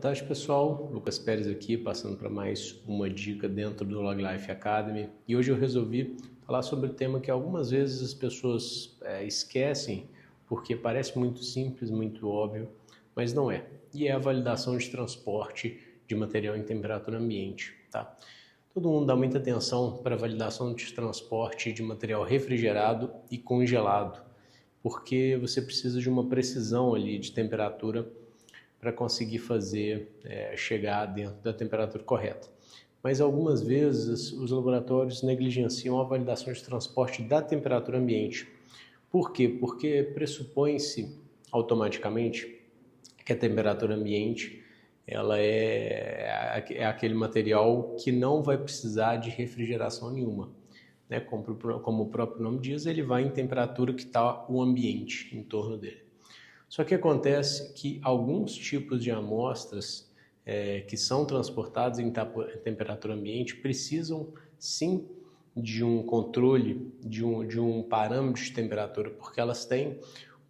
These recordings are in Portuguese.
tarde, pessoal. Lucas Pérez aqui, passando para mais uma dica dentro do Log Life Academy. E hoje eu resolvi falar sobre o tema que algumas vezes as pessoas esquecem, porque parece muito simples, muito óbvio, mas não é. E é a validação de transporte de material em temperatura ambiente, tá? Todo mundo dá muita atenção para a validação de transporte de material refrigerado e congelado, porque você precisa de uma precisão ali de temperatura para conseguir fazer chegar dentro da temperatura correta. Mas algumas vezes os laboratórios negligenciam a validação de transporte da temperatura ambiente. Por quê? Porque pressupõe-se automaticamente que a temperatura ambiente ela é aquele material que não vai precisar de refrigeração nenhuma. Né? Como o próprio nome diz, ele vai em temperatura que está o ambiente em torno dele. Só que acontece que alguns tipos de amostras que são transportadas em temperatura ambiente precisam sim de um controle, de um parâmetro de temperatura, porque elas têm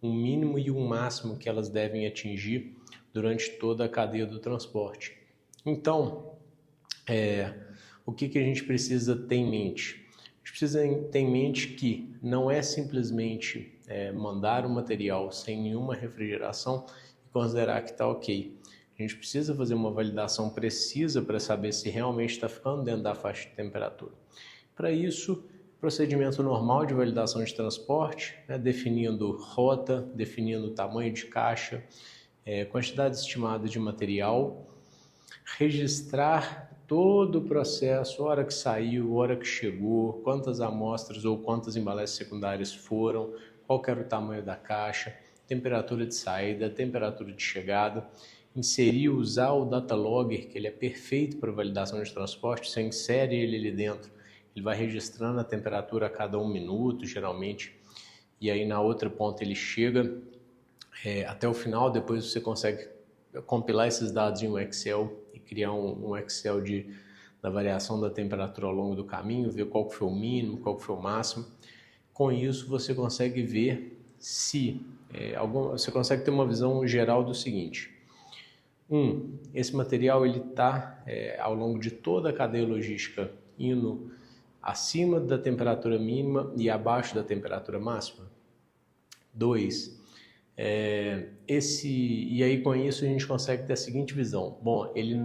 um mínimo e um máximo que elas devem atingir durante toda a cadeia do transporte. Então, o que a gente precisa ter em mente? A gente precisa ter em mente que não é simplesmente mandar o material sem nenhuma refrigeração e considerar que está ok. A gente precisa fazer uma validação precisa para saber se realmente está ficando dentro da faixa de temperatura. Para isso, procedimento normal de validação de transporte, definindo rota, definindo tamanho de caixa, quantidade estimada de material, registrar todo o processo, hora que saiu, hora que chegou, quantas amostras ou quantas embalagens secundárias foram, qual era o tamanho da caixa, temperatura de saída, temperatura de chegada, inserir, usar o data logger, que ele é perfeito para validação de transporte, você insere ele ali dentro, ele vai registrando a temperatura a cada 1 minuto, geralmente, e aí na outra ponta ele chega até o final, depois você consegue compilar esses dados em um Excel e criar um Excel da variação da temperatura ao longo do caminho, ver qual que foi o mínimo, qual que foi o máximo. Com isso você consegue ver se você consegue ter uma visão geral do seguinte: esse material ele está ao longo de toda a cadeia logística indo acima da temperatura mínima e abaixo da temperatura máxima. 2. E aí com isso a gente consegue ter a seguinte visão: bom, ele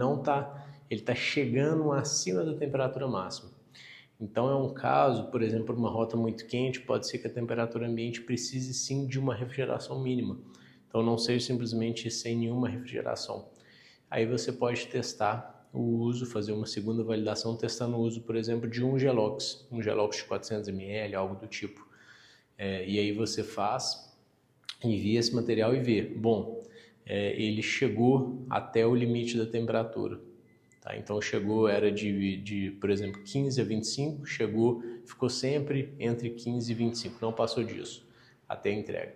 está chegando acima da temperatura máxima. Então é um caso, por exemplo, uma rota muito quente, pode ser que a temperatura ambiente precise sim de uma refrigeração mínima. Então não seja simplesmente sem nenhuma refrigeração. Aí você pode testar o uso, fazer uma segunda validação testando o uso, por exemplo, de um Gelox de 400 ml, algo do tipo. E aí você envia esse material e vê, bom, ele chegou até o limite da temperatura. Tá? Então era por exemplo, 15 a 25, ficou sempre entre 15 e 25, não passou disso até a entrega.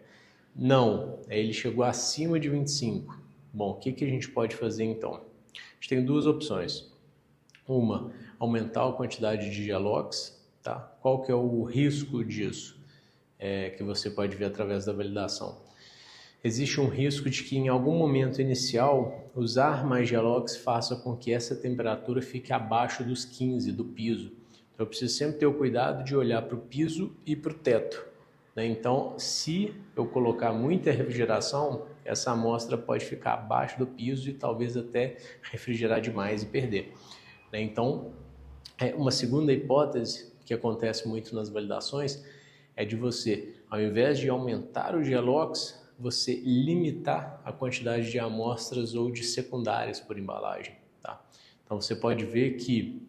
Não, ele chegou acima de 25. Bom, o que a gente pode fazer então? A gente tem duas opções. Uma, aumentar a quantidade de Gelox, tá? Qual que é o risco disso? Que você pode ver através da validação. Existe um risco de que em algum momento inicial, usar mais Gelox faça com que essa temperatura fique abaixo dos 15 do piso. Então eu preciso sempre ter o cuidado de olhar para o piso e para o teto. Né? Então, se eu colocar muita refrigeração, essa amostra pode ficar abaixo do piso e talvez até refrigerar demais e perder. Né? Então, uma segunda hipótese que acontece muito nas validações é de você, ao invés de aumentar o Gelox, você limitar a quantidade de amostras ou de secundárias por embalagem. Tá? Então você pode ver que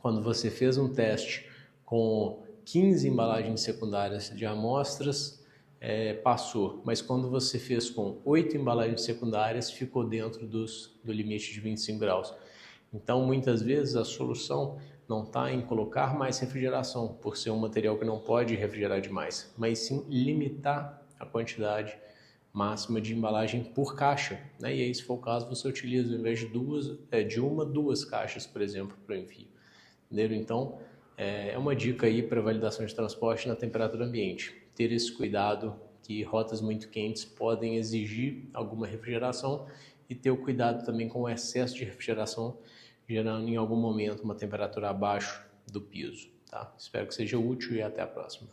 quando você fez um teste com 15 embalagens secundárias de amostras, passou, mas quando você fez com 8 embalagens secundárias, ficou dentro do limite de 25 graus. Então, muitas vezes, a solução não está em colocar mais refrigeração, por ser um material que não pode refrigerar demais, mas sim limitar a quantidade máxima de embalagem por caixa. Né? E aí, se for o caso, você utiliza, ao invés de duas caixas, por exemplo, para o envio. Entendeu? Então, é uma dica aí para validação de transporte na temperatura ambiente. Ter esse cuidado que rotas muito quentes podem exigir alguma refrigeração e ter o cuidado também com o excesso de refrigeração, gerando em algum momento uma temperatura abaixo do piso. Tá? Espero que seja útil e até a próxima.